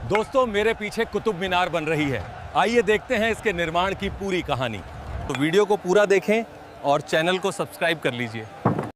दोस्तों, मेरे पीछे कुतुब मीनार बन रही है। आइए देखते हैं इसके निर्माण की पूरी कहानी। तो वीडियो को पूरा देखें और चैनल को सब्सक्राइब कर लीजिए।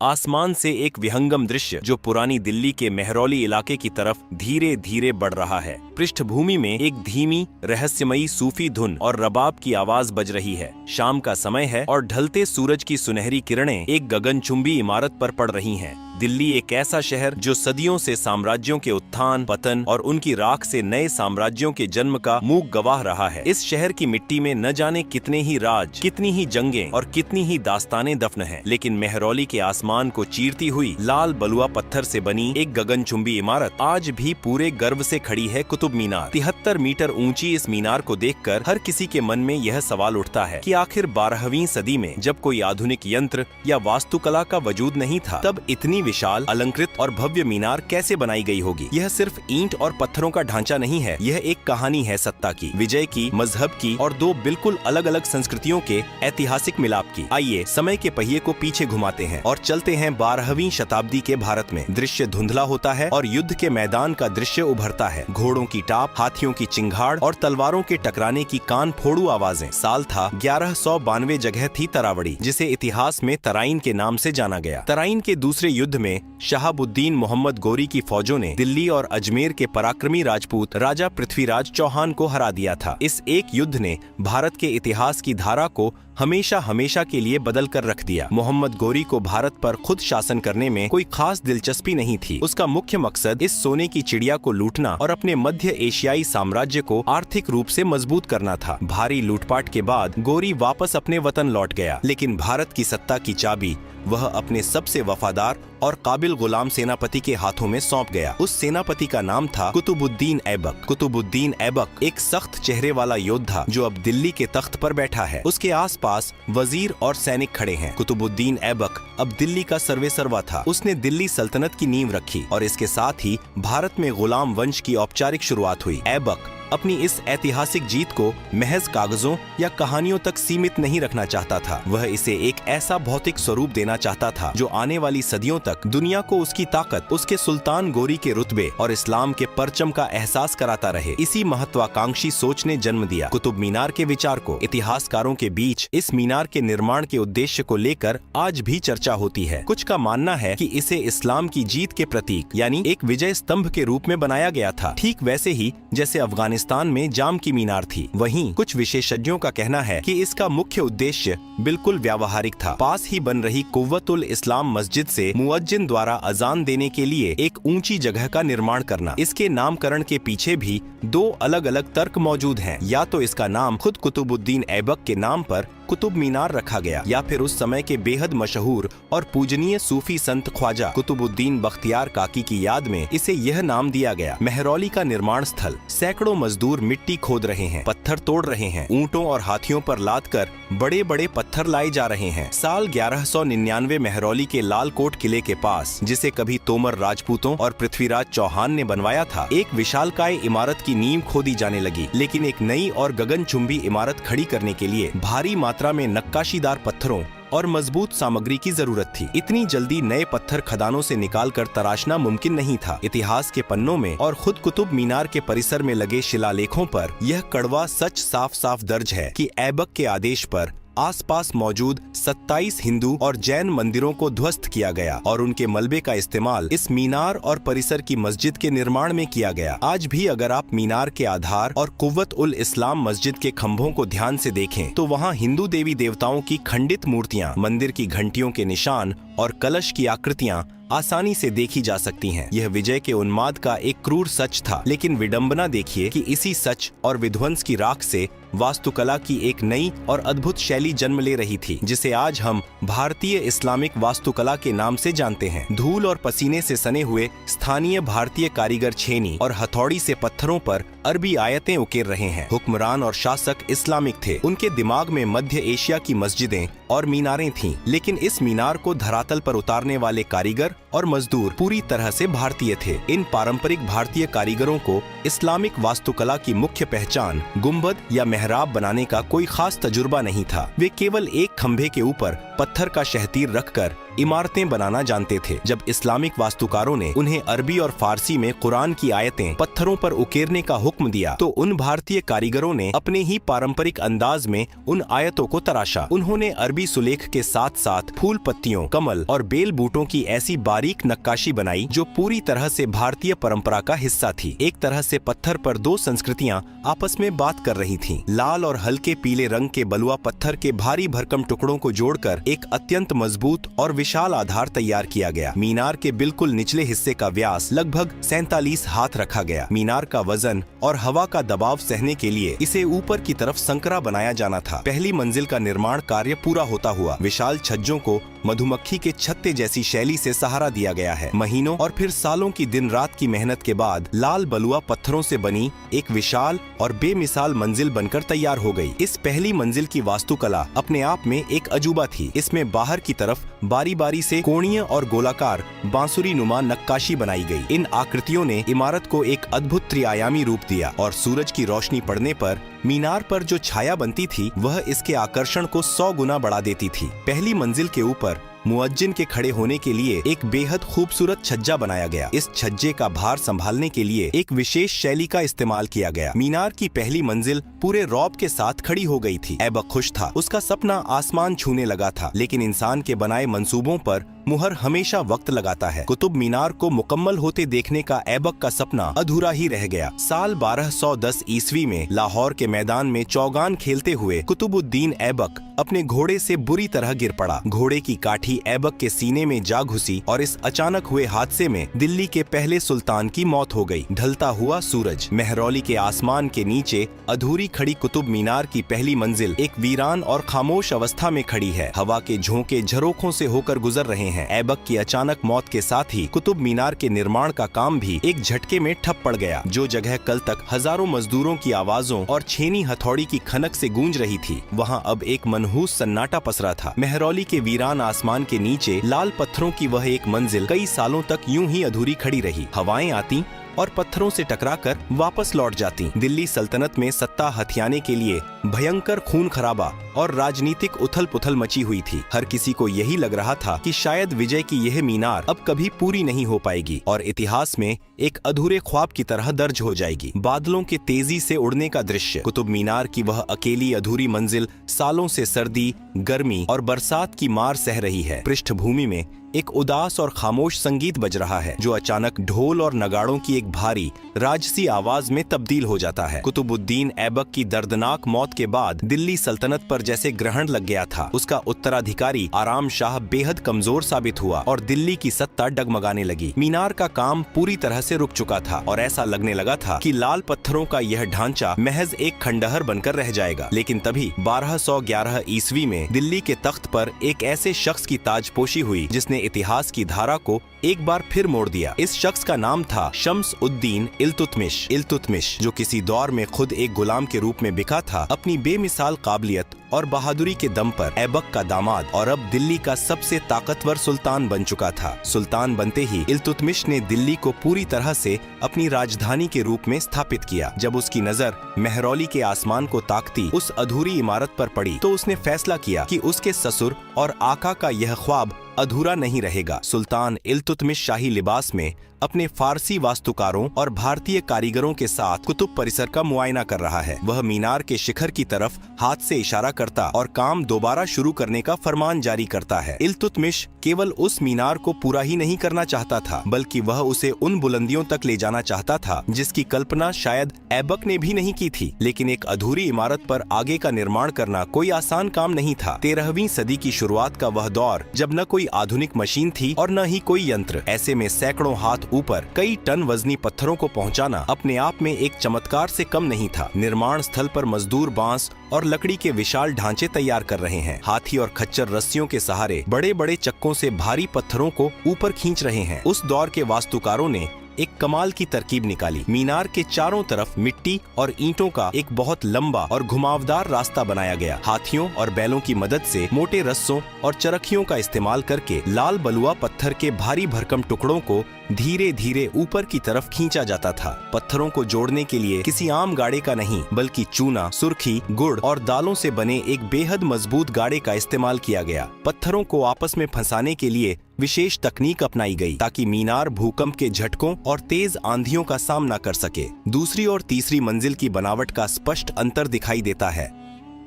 आसमान से एक विहंगम दृश्य जो पुरानी दिल्ली के मेहरौली इलाके की तरफ धीरे धीरे बढ़ रहा है। पृष्ठभूमि में एक धीमी रहस्यमयी सूफी धुन और रबाब की आवाज बज रही है। शाम का समय है और ढलते सूरज की सुनहरी किरणें एक गगनचुंबी इमारत पर पड़ रही हैं। दिल्ली एक ऐसा शहर जो सदियों से साम्राज्यों के उत्थान पतन और उनकी राख से नए साम्राज्यों के जन्म का मूक गवाह रहा है। इस शहर की मिट्टी में न जाने कितने ही राज, कितनी ही जंगें और कितनी ही दास्तानें दफन हैं। लेकिन मेहरौली के आसमान को चीरती हुई लाल बलुआ पत्थर से बनी एक गगनचुंबी इमारत आज भी पूरे गर्व से खड़ी है, कुतुब मीनार। 73 मीटर ऊंची इस मीनार को देखकर हर किसी के मन में यह सवाल उठता है कि आखिर 12वीं सदी में जब कोई आधुनिक यंत्र या वास्तुकला का वजूद नहीं था, तब इतनी विशाल, अलंकृत और भव्य मीनार कैसे बनाई गई होगी। यह सिर्फ ईंट और पत्थरों का ढांचा नहीं है, यह एक कहानी है सत्ता की, विजय की, मजहब की और दो बिल्कुल अलग अलग संस्कृतियों के ऐतिहासिक मिलाप की। आइए समय के पहिए को पीछे घुमाते हैं और चलते हैं 12वीं शताब्दी के भारत में। दृश्य धुंधला होता है और युद्ध के मैदान का दृश्य उभरता है। घोड़ों की टाप, हाथियों की चिंगाड़ और तलवारों के टकराने की कान फोड़ू आवाजें। साल था 1192। जगह थी तरावड़ी, जिसे इतिहास में तराइन के नाम से जाना गया। तराइन के दूसरे युद्ध में शहाबुद्दीन मोहम्मद गोरी की फौजों ने दिल्ली और अजमेर के पराक्रमी राजपूत राजा पृथ्वीराज चौहान को हरा दिया था। इस एक युद्ध ने भारत के इतिहास की धारा को हमेशा हमेशा के लिए बदल कर रख दिया। मोहम्मद गोरी को भारत पर खुद शासन करने में कोई खास दिलचस्पी नहीं थी। उसका मुख्य मकसद इस सोने की चिड़िया को लूटना और अपने मध्य एशियाई साम्राज्य को आर्थिक रूप से मजबूत करना था। भारी लूटपाट के बाद गोरी वापस अपने वतन लौट गया, लेकिन भारत की सत्ता की चाबी वह अपने सबसे वफादार और काबिल गुलाम सेनापति के हाथों में सौंप गया। उस सेनापति का नाम था कुतुबुद्दीन ऐबक। कुतुबुद्दीन ऐबक एक सख्त चेहरे वाला योद्धा जो अब दिल्ली के तख्त पर बैठा है। उसके आसपास वजीर और सैनिक खड़े हैं। कुतुबुद्दीन ऐबक अब दिल्ली का सर्वेसर्वा था। उसने दिल्ली सल्तनत की नींव रखी और इसके साथ ही भारत में गुलाम वंश की औपचारिक शुरुआत हुई। ऐबक अपनी इस ऐतिहासिक जीत को महज कागजों या कहानियों तक सीमित नहीं रखना चाहता था। वह इसे एक ऐसा भौतिक स्वरूप देना चाहता था जो आने वाली सदियों तक दुनिया को उसकी ताकत, उसके सुल्तान गोरी के रुतबे और इस्लाम के परचम का एहसास कराता रहे। इसी महत्वाकांक्षी सोच ने जन्म दिया कुतुब मीनार के विचार को। इतिहासकारों के बीच इस मीनार के निर्माण के उद्देश्य को लेकर आज भी चर्चा होती है। कुछ का मानना है कि इसे इस्लाम की जीत के प्रतीक यानी एक विजय स्तंभ के रूप में बनाया गया था, ठीक वैसे ही जैसे अफगानिस्तान में जाम की मीनार थी। वहीं कुछ विशेषज्ञों का कहना है कि इसका मुख्य उद्देश्य बिल्कुल व्यावहारिक था। पास ही बन रही कुव्वतुल इस्लाम मस्जिद से मुअज्जिन द्वारा अजान देने के लिए एक ऊंची जगह का निर्माण करना। इसके नामकरण के पीछे भी दो अलग अलग तर्क मौजूद हैं। या तो इसका नाम खुद कुतुबुद्दीन ऐबक के नाम पर कुतुब मीनार रखा गया, या फिर उस समय के बेहद मशहूर और पूजनीय सूफी संत ख्वाजा कुतुबुद्दीन बख्तियार काकी की याद में इसे यह नाम दिया गया। मेहरौली का निर्माण स्थल। सैकड़ों मजदूर मिट्टी खोद रहे हैं, पत्थर तोड़ रहे हैं, ऊंटों और हाथियों पर लाद कर बड़े बड़े पत्थर लाए जा रहे हैं। साल 1199 मेहरौली के लाल कोट किले के पास, जिसे कभी तोमर राजपूतों और पृथ्वीराज चौहान ने बनवाया था, एक विशालकाय इमारत की नींव खोदी जाने लगी। लेकिन एक नई और गगनचुंबी इमारत खड़ी करने के लिए भारी मात्रा में नक्काशीदार पत्थरों और मजबूत सामग्री की जरूरत थी। इतनी जल्दी नए पत्थर खदानों से निकालकर तराशना मुमकिन नहीं था। इतिहास के पन्नों में और खुद कुतुब मीनार के परिसर में लगे शिलालेखों पर यह कड़वा सच साफ साफ दर्ज है कि ऐबक के आदेश पर आसपास मौजूद 27 हिंदू और जैन मंदिरों को ध्वस्त किया गया और उनके मलबे का इस्तेमाल इस मीनार और परिसर की मस्जिद के निर्माण में किया गया। आज भी अगर आप मीनार के आधार और कुव्वत उल इस्लाम मस्जिद के खंभों को ध्यान से देखें तो वहाँ हिंदू देवी देवताओं की खंडित मूर्तियाँ, मंदिर की घंटियों के निशान और कलश की आकृतियाँ आसानी से देखी जा सकती हैं। यह विजय के उन्माद का एक क्रूर सच था, लेकिन विडंबना देखिए कि इसी सच और विध्वंस की राख से वास्तुकला की एक नई और अद्भुत शैली जन्म ले रही थी, जिसे आज हम भारतीय इस्लामिक वास्तुकला के नाम से जानते हैं। धूल और पसीने से सने हुए स्थानीय भारतीय कारीगर छेनी और हथौड़ी से पत्थरों पर अरबी आयतें उकेर रहे हैं। हुक्मरान और शासक इस्लामिक थे। उनके दिमाग में मध्य एशिया की मस्जिदें और मीनारें थीं, लेकिन इस मीनार को धरातल पर उतारने वाले कारीगर और मजदूर पूरी तरह से भारतीय थे। इन पारंपरिक भारतीय कारीगरों को इस्लामिक वास्तुकला की मुख्य पहचान गुंबद या मेहराब बनाने का कोई खास तजुर्बा नहीं था। वे केवल एक खंभे के ऊपर पत्थर का शहतीर रखकर इमारतें बनाना जानते थे। जब इस्लामिक वास्तुकारों ने उन्हें अरबी और फारसी में कुरान की आयतें पत्थरों पर उकेरने का हुक्म दिया तो उन भारतीय कारीगरों ने अपने ही पारंपरिक अंदाज में उन आयतों को तराशा। उन्होंने अरबी सुलेख के साथ साथ फूल पत्तियों, कमल और बेल बूटों की ऐसी बारीक नक्काशी बनाई जो पूरी तरह से भारतीय परंपरा का हिस्सा थी। एक तरह से पत्थर पर दो संस्कृतियां आपस में बात कर रही थीं। लाल और हल्के पीले रंग के बलुआ पत्थर के भारी भरकम टुकड़ों को जोड़कर एक अत्यंत मजबूत और विशाल आधार तैयार किया गया। मीनार के बिल्कुल निचले हिस्से का व्यास लगभग 47 हाथ रखा गया। मीनार का वजन और हवा का दबाव सहने के लिए इसे ऊपर की तरफ संकरा बनाया जाना था। पहली मंजिल का निर्माण कार्य पूरा होता हुआ विशाल छज्जों को मधुमक्खी के छत्ते जैसी शैली से सहारा दिया गया है। महीनों और फिर सालों की दिन रात की मेहनत के बाद लाल बलुआ पत्थरों से बनी एक विशाल और बेमिसाल मंजिल बनकर तैयार हो गई। इस पहली मंजिल की वास्तुकला अपने आप में एक अजूबा थी। इसमें बाहर की तरफ बारी बारी से कोणीय और गोलाकार बांसुरी नुमा नक्काशी बनाई गई। इन आकृतियों ने इमारत को एक अद्भुत त्रिआयामी रूप दिया और सूरज की रोशनी पड़ने पर मीनार पर जो छाया बनती थी वह इसके आकर्षण को 100 गुना बढ़ा देती थी। पहली मंजिल के ऊपर मुअज्जिन के खड़े होने के लिए एक बेहद खूबसूरत छज्जा बनाया गया। इस छज्जे का भार संभालने के लिए एक विशेष शैली का इस्तेमाल किया गया। मीनार की पहली मंजिल पूरे रौब के साथ खड़ी हो गई थी। ऐबक खुश था। उसका सपना आसमान छूने लगा था, लेकिन इंसान के बनाए मंसूबों पर मुहर हमेशा वक्त लगाता है। कुतुब मीनार को मुकम्मल होते देखने का ऐबक का सपना अधूरा ही रह गया। साल 1210 ईस्वी में लाहौर के मैदान में चौगान खेलते हुए कुतुबुद्दीन ऐबक अपने घोड़े से बुरी तरह गिर पड़ा। घोड़े की काठी ऐबक के सीने में जा घुसी और इस अचानक हुए हादसे में दिल्ली के पहले सुल्तान की मौत हो गई। ढलता हुआ सूरज, मेहरौली के आसमान के नीचे अधूरी खड़ी कुतुब मीनार की पहली मंजिल एक वीरान और खामोश अवस्था में खड़ी है। हवा के झोंके झरोखों से होकर गुजर रहे हैं। ऐबक की अचानक मौत के साथ ही कुतुब मीनार के निर्माण का काम भी एक झटके में ठप पड़ गया। जो जगह कल तक हजारों मजदूरों की आवाजों और छेनी हथौड़ी की खनक से गूंज रही थी, वहां अब एक मनहूस सन्नाटा पसरा था। मेहरौली के वीरान आसमान के नीचे लाल पत्थरों की वह एक मंजिल कई सालों तक यूं ही अधूरी खड़ी रही। हवाएं आती और पत्थरों से टकराकर वापस लौट जाती। दिल्ली सल्तनत में सत्ता हथियाने के लिए भयंकर खून खराबा और राजनीतिक उथल पुथल मची हुई थी। हर किसी को यही लग रहा था कि शायद विजय की यह मीनार अब कभी पूरी नहीं हो पाएगी और इतिहास में एक अधूरे ख्वाब की तरह दर्ज हो जाएगी। बादलों के तेजी से उड़ने का दृश्य, कुतुब मीनार की वह अकेली अधूरी मंजिल सालों से सर्दी, गर्मी और बरसात की मार सह रही है। पृष्ठभूमि में एक उदास और खामोश संगीत बज रहा है जो अचानक ढोल और नगाड़ों की एक भारी राजसी आवाज में तब्दील हो जाता है। कुतुबुद्दीन ऐबक की दर्दनाक मौत के बाद दिल्ली सल्तनत पर जैसे ग्रहण लग गया था। उसका उत्तराधिकारी आराम शाह बेहद कमजोर साबित हुआ और दिल्ली की सत्ता डगमगाने लगी। मीनार का काम पूरी तरह से रुक चुका था और ऐसा लगने लगा था कि लाल पत्थरों का यह ढांचा महज एक खंडहर बनकर रह जाएगा। लेकिन तभी 1211 ईस्वी में दिल्ली के तख्त पर एक ऐसे शख्स की ताजपोशी हुई जिसने इतिहास की धारा को एक बार फिर मोड़ दिया। इस शख्स का नाम था शम्स उद्दीन इल्तुतमिश, जो किसी दौर में खुद एक गुलाम के रूप में बिका था। अपनी बेमिसाल काबिलियत और बहादुरी के दम पर ऐबक का दामाद और अब दिल्ली का सबसे ताकतवर सुल्तान बन चुका था। सुल्तान बनते ही इल्तुतमिश ने दिल्ली को पूरी तरह से अपनी राजधानी के रूप में स्थापित किया। जब उसकी नजर मेहरौली के आसमान को ताकती उस अधूरी इमारत पर पड़ी तो उसने फैसला किया कि उसके ससुर और आका का यह ख्वाब अधूरा नहीं रहेगा। सुल्तान इल्तुतमिश शाही लिबास में अपने फारसी वास्तुकारों और भारतीय कारीगरों के साथ कुतुब परिसर का मुआयना कर रहा है। वह मीनार के शिखर की तरफ हाथ से इशारा करता और काम दोबारा शुरू करने का फरमान जारी करता है। इल्तुतमिश केवल उस मीनार को पूरा ही नहीं करना चाहता था, बल्कि वह उसे उन बुलंदियों तक ले जाना चाहता था जिसकी कल्पना शायद ऐबक ने भी नहीं की थी। लेकिन एक अधूरी इमारत पर आगे का निर्माण करना कोई आसान काम नहीं था। 13वीं सदी की शुरुआत का वह दौर जब न कोई आधुनिक मशीन थी और न ही कोई यंत्र। ऐसे में सैकड़ों हाथ ऊपर कई टन वजनी पत्थरों को पहुंचाना अपने आप में एक चमत्कार से कम नहीं था। निर्माण स्थल पर मजदूर बांस और लकड़ी के विशाल ढांचे तैयार कर रहे हैं। हाथी और खच्चर रस्सियों के सहारे बड़े बड़े चक्कों से भारी पत्थरों को ऊपर खींच रहे हैं। उस दौर के वास्तुकारों ने एक कमाल की तरकीब निकाली। मीनार के चारों तरफ मिट्टी और ईंटों का एक बहुत लंबा और घुमावदार रास्ता बनाया गया। हाथियों और बैलों की मदद से मोटे रस्सों और चरखियों का इस्तेमाल करके लाल बलुआ पत्थर के भारी भरकम टुकड़ों को धीरे धीरे ऊपर की तरफ खींचा जाता था। पत्थरों को जोड़ने के लिए किसी आम गाड़े का नहीं, बल्कि चूना, सुर्खी, गुड़ और दालों से बने एक बेहद मजबूत गाड़े का इस्तेमाल किया गया। पत्थरों को आपस में फंसाने के लिए विशेष तकनीक अपनाई गई ताकि मीनार भूकंप के झटकों और तेज आंधियों का सामना कर सके। दूसरी और तीसरी मंजिल की बनावट का स्पष्ट अंतर दिखाई देता है।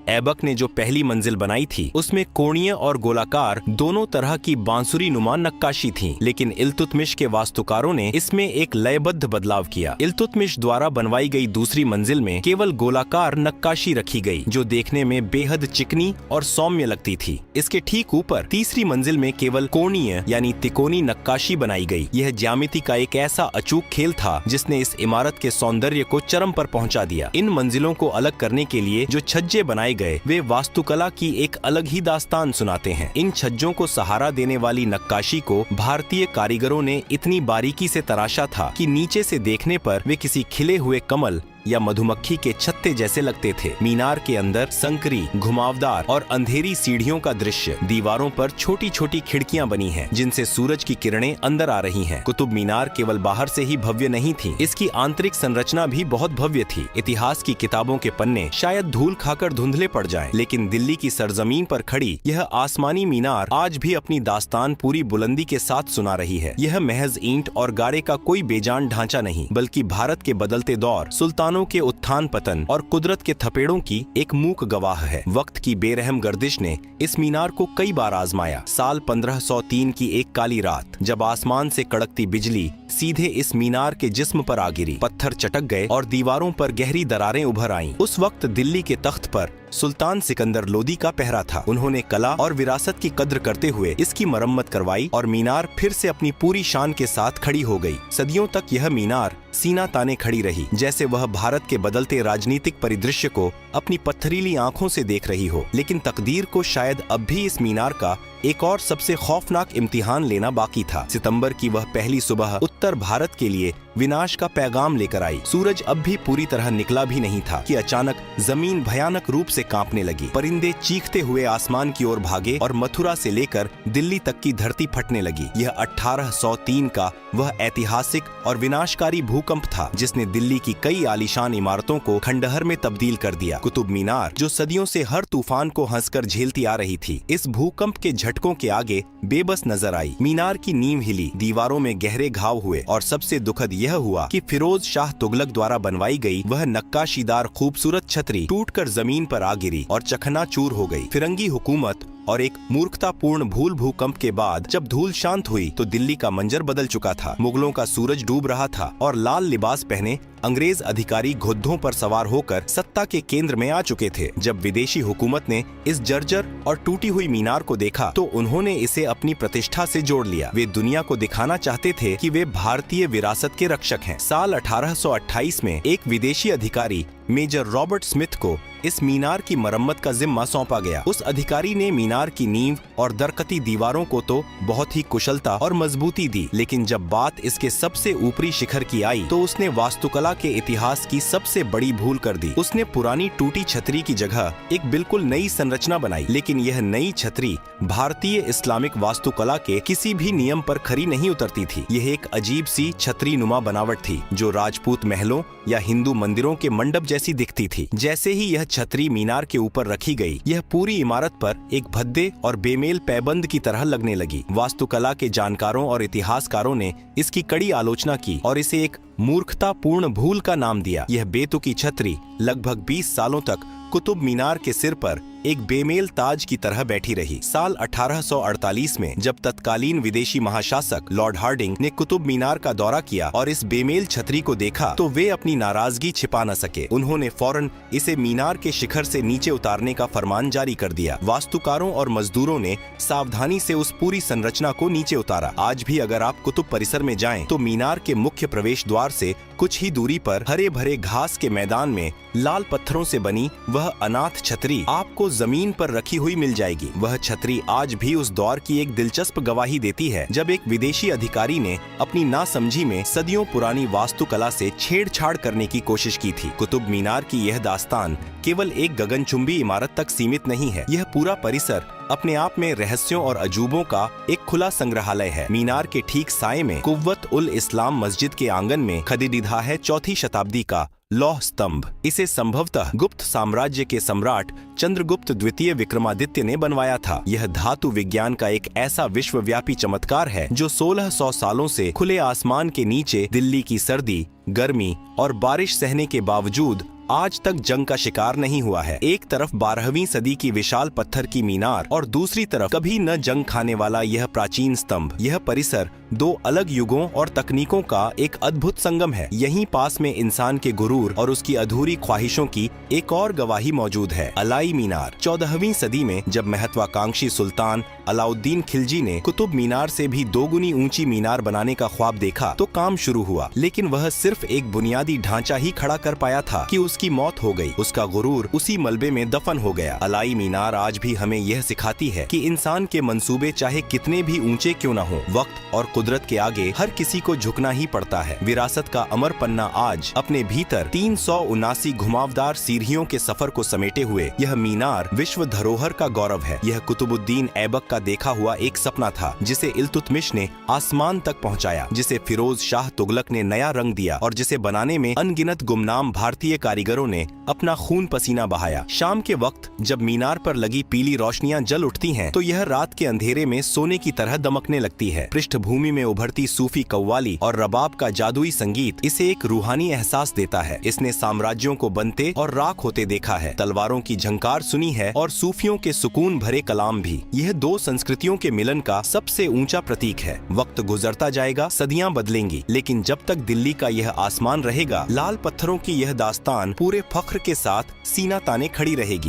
ऐबक ने जो पहली मंजिल बनाई थी उसमें कोणीय और गोलाकार दोनों तरह की बांसुरी नुमा नक्काशी थी, लेकिन इल्तुतमिश के वास्तुकारों ने इसमें एक लयबद्ध बदलाव किया। इल्तुतमिश द्वारा बनवाई गई दूसरी मंजिल में केवल गोलाकार नक्काशी रखी गई, जो देखने में बेहद चिकनी और सौम्य लगती थी। इसके ठीक ऊपर तीसरी मंजिल में केवल कोणीय यानी तिकोनी नक्काशी बनाई गई। यह ज्यामिति का एक ऐसा अचूक खेल था जिसने इस इमारत के सौंदर्य को चरम पर पहुंचा दिया। इन मंजिलों को अलग करने के लिए जो छज्जे बनाए गए वे वास्तुकला की एक अलग ही दास्तान सुनाते हैं। इन छज्जों को सहारा देने वाली नक्काशी को भारतीय कारीगरों ने इतनी बारीकी से तराशा था कि नीचे से देखने पर वे किसी खिले हुए कमल या मधुमक्खी के छत्ते जैसे लगते थे। मीनार के अंदर संकरी, घुमावदार और अंधेरी सीढ़ियों का दृश्य। दीवारों पर छोटी छोटी खिड़कियां बनी हैं, जिनसे सूरज की किरणें अंदर आ रही हैं। कुतुब मीनार केवल बाहर से ही भव्य नहीं थी, इसकी आंतरिक संरचना भी बहुत भव्य थी। इतिहास की किताबों के पन्ने शायद धूल खाकर धुंधले पड़ जाएं, लेकिन दिल्ली की सरजमीन पर खड़ी यह आसमानी मीनार आज भी अपनी दास्तान पूरी बुलंदी के साथ सुना रही है। यह महज ईंट और गारे का कोई बेजान ढांचा नहीं, बल्कि भारत के बदलते दौर, सुल्तानों के उत्थान पतन और कुदरत के थपेड़ों की एक मूक गवाह है। वक्त की बेरहम गर्दिश ने इस मीनार को कई बार आजमाया। साल 1503 की एक काली रात, जब आसमान से कड़कती बिजली सीधे इस मीनार के जिस्म पर आ गिरी, पत्थर चटक गए और दीवारों पर गहरी दरारें उभर आईं। उस वक्त दिल्ली के तख्त पर सुल्तान सिकंदर लोदी का पहरा था। उन्होंने कला और विरासत की कद्र करते हुए इसकी मरम्मत करवाई और मीनार फिर से अपनी पूरी शान के साथ खड़ी हो गई। सदियों तक यह मीनार सीना ताने खड़ी रही, जैसे वह भारत के बदलते राजनीतिक परिदृश्य को अपनी पत्थरीली आंखों से देख रही हो। लेकिन तकदीर को शायद अब भी इस मीनार का एक और सबसे खौफनाक इम्तिहान लेना बाकी था। सितंबर की वह पहली सुबह उत्तर भारत के लिए विनाश का पैगाम लेकर आई। सूरज अब भी पूरी तरह निकला भी नहीं था कि अचानक जमीन भयानक रूप से कांपने लगी। परिंदे चीखते हुए आसमान की ओर भागे और मथुरा से लेकर दिल्ली तक की धरती फटने लगी। यह 1803 का वह ऐतिहासिक और विनाशकारी भूकंप था जिसने दिल्ली की कई आलीशान इमारतों को खंडहर में तब्दील कर दिया। कुतुब मीनार, जो सदियों से हर तूफान को हंसकर झेलती आ रही थी, इस भूकंप के झटकों के आगे बेबस नजर आई। मीनार की नींव हिली, दीवारों में गहरे घाव हुए और सबसे दुखद यह हुआ कि फिरोज शाह तुगलक द्वारा बनवाई गई वह नक्काशीदार खूबसूरत छतरी टूटकर जमीन पर आ गिरी और चकनाचूर हो गई। फिरंगी हुकूमत और एक मूर्खतापूर्ण भूल भूकंप के बाद जब धूल शांत हुई तो दिल्ली का मंजर बदल चुका था। मुगलों का सूरज डूब रहा था और लाल लिबास पहने अंग्रेज अधिकारी घुड्डों पर सवार होकर सत्ता के केंद्र में आ चुके थे। जब विदेशी हुकूमत ने इस जर्जर और टूटी हुई मीनार को देखा तो उन्होंने इसे अपनी प्रतिष्ठा से जोड़ लिया। वे दुनिया को दिखाना चाहते थे कि वे भारतीय विरासत के रक्षक हैं। साल 1828 में एक विदेशी अधिकारी मेजर रॉबर्ट स्मिथ को इस मीनार की मरम्मत का जिम्मा सौंपा गया। उस अधिकारी ने मीनार की नींव और दरकती दीवारों को तो बहुत ही कुशलता और मजबूती दी, लेकिन जब बात इसके सबसे ऊपरी शिखर की आई तो उसने वास्तुकला के इतिहास की सबसे बड़ी भूल कर दी। उसने पुरानी टूटी छतरी की जगह एक बिल्कुल नई संरचना बनाई, लेकिन यह नई छतरी भारतीय इस्लामिक वास्तुकला के किसी भी नियम पर खरी नहीं उतरती थी। यह एक अजीब सी छतरी नुमा बनावट थी जो राजपूत महलों या हिंदू मंदिरों के मंडप जैसी दिखती थी। जैसे ही यह छतरी मीनार के ऊपर रखी गई, यह पूरी इमारत पर एक भद्दे और बेमेल पैबंद की तरह लगने लगी। वास्तुकला के जानकारों और इतिहासकारों ने इसकी कड़ी आलोचना की और इसे एक मूर्खतापूर्ण भूल का नाम दिया। यह बेतुकी छतरी लगभग 20 सालों तक कुतुब मीनार के सिर पर एक बेमेल ताज की तरह बैठी रही। साल 1848 में जब तत्कालीन विदेशी महाशासक लॉर्ड हार्डिंग ने कुतुब मीनार का दौरा किया और इस बेमेल छतरी को देखा तो वे अपनी नाराजगी छिपा न सके। उन्होंने फौरन इसे मीनार के शिखर से नीचे उतारने का फरमान जारी कर दिया। वास्तुकारों और मजदूरों ने सावधानी से उस पूरी संरचना को नीचे उतारा। आज भी अगर आप कुतुब परिसर में जाएं तो मीनार के मुख्य प्रवेश द्वार से कुछ ही दूरी पर हरे भरे घास के मैदान में लाल पत्थरों से बनी वह अनाथ छतरी आपको जमीन पर रखी हुई मिल जाएगी। वह छतरी आज भी उस दौर की एक दिलचस्प गवाही देती है जब एक विदेशी अधिकारी ने अपनी नासमझी में सदियों पुरानी वास्तुकला से छेड़छाड़ करने की कोशिश की थी। कुतुब मीनार की यह दास्तान केवल एक गगनचुंबी इमारत तक सीमित नहीं है। यह पूरा परिसर अपने आप में रहस्यों और अजूबों का एक खुला संग्रहालय है। मीनार के ठीक साए में कुव्वत उल इस्लाम मस्जिद के आंगन में खदिदिधा है 4वीं शताब्दी का लौह स्तंभ। इसे संभवतः गुप्त साम्राज्य के सम्राट चंद्रगुप्त द्वितीय विक्रमादित्य ने बनवाया था। यह धातु विज्ञान का एक ऐसा विश्वव्यापी चमत्कार है जो 1600 सालों से खुले आसमान के नीचे दिल्ली की सर्दी, गर्मी और बारिश सहने के बावजूद आज तक जंग का शिकार नहीं हुआ है। एक तरफ 12वीं सदी की विशाल पत्थर की मीनार और दूसरी तरफ कभी न जंग खाने वाला यह प्राचीन स्तंभ। यह परिसर दो अलग युगों और तकनीकों का एक अद्भुत संगम है। यहीं पास में इंसान के गुरूर और उसकी अधूरी ख्वाहिशों की एक और गवाही मौजूद है। अलाई मीनार। 14वीं सदी में जब महत्वाकांक्षी सुल्तान अलाउद्दीन खिलजी ने कुतुब मीनार से भी 2 गुनी ऊंची मीनार बनाने का ख्वाब देखा तो काम शुरू हुआ, लेकिन वह सिर्फ एक बुनियादी ढांचा ही खड़ा कर पाया था कि उसकी मौत हो गई। उसका गुरूर उसी मलबे में दफन हो गया। अलाई मीनार आज भी हमें यह सिखाती है कि इंसान के मंसूबे चाहे कितने भी ऊंचे क्यों न हो, वक्त और कुदरत के आगे हर किसी को झुकना ही पड़ता है। विरासत का अमर पन्ना आज अपने भीतर 379 घुमावदार सीढ़ियों के सफर को समेटे हुए यह मीनार विश्व धरोहर का गौरव है। यह कुतुबुद्दीन ऐबक का देखा हुआ एक सपना था जिसे इल्तुतमिश ने आसमान तक पहुंचाया, जिसे फिरोज शाह तुगलक ने नया रंग दिया और जिसे बनाने में अनगिनत गुमनाम भारतीय कारीगरों ने अपना खून पसीना बहाया। शाम के वक्त जब मीनार पर लगी पीली रोशनियां जल उठती हैं, तो यह रात के अंधेरे में सोने की तरह दमकने लगती है। पृष्ठभूमि में उभरती सूफी कव्वाली और रबाब का जादुई संगीत इसे एक रूहानी एहसास देता है। इसने साम्राज्यों को बनते और राख होते देखा है, तलवारों की झंकार सुनी है और सूफियों के सुकून भरे कलाम भी। यह 2 संस्कृतियों के मिलन का सबसे ऊंचा प्रतीक है। वक्त गुजरता जाएगा, सदियां बदलेंगी, लेकिन जब तक दिल्ली का यह आसमान रहेगा, लाल पत्थरों की यह दास्तान पूरे फख्र के साथ सीना ताने खड़ी रहेगी।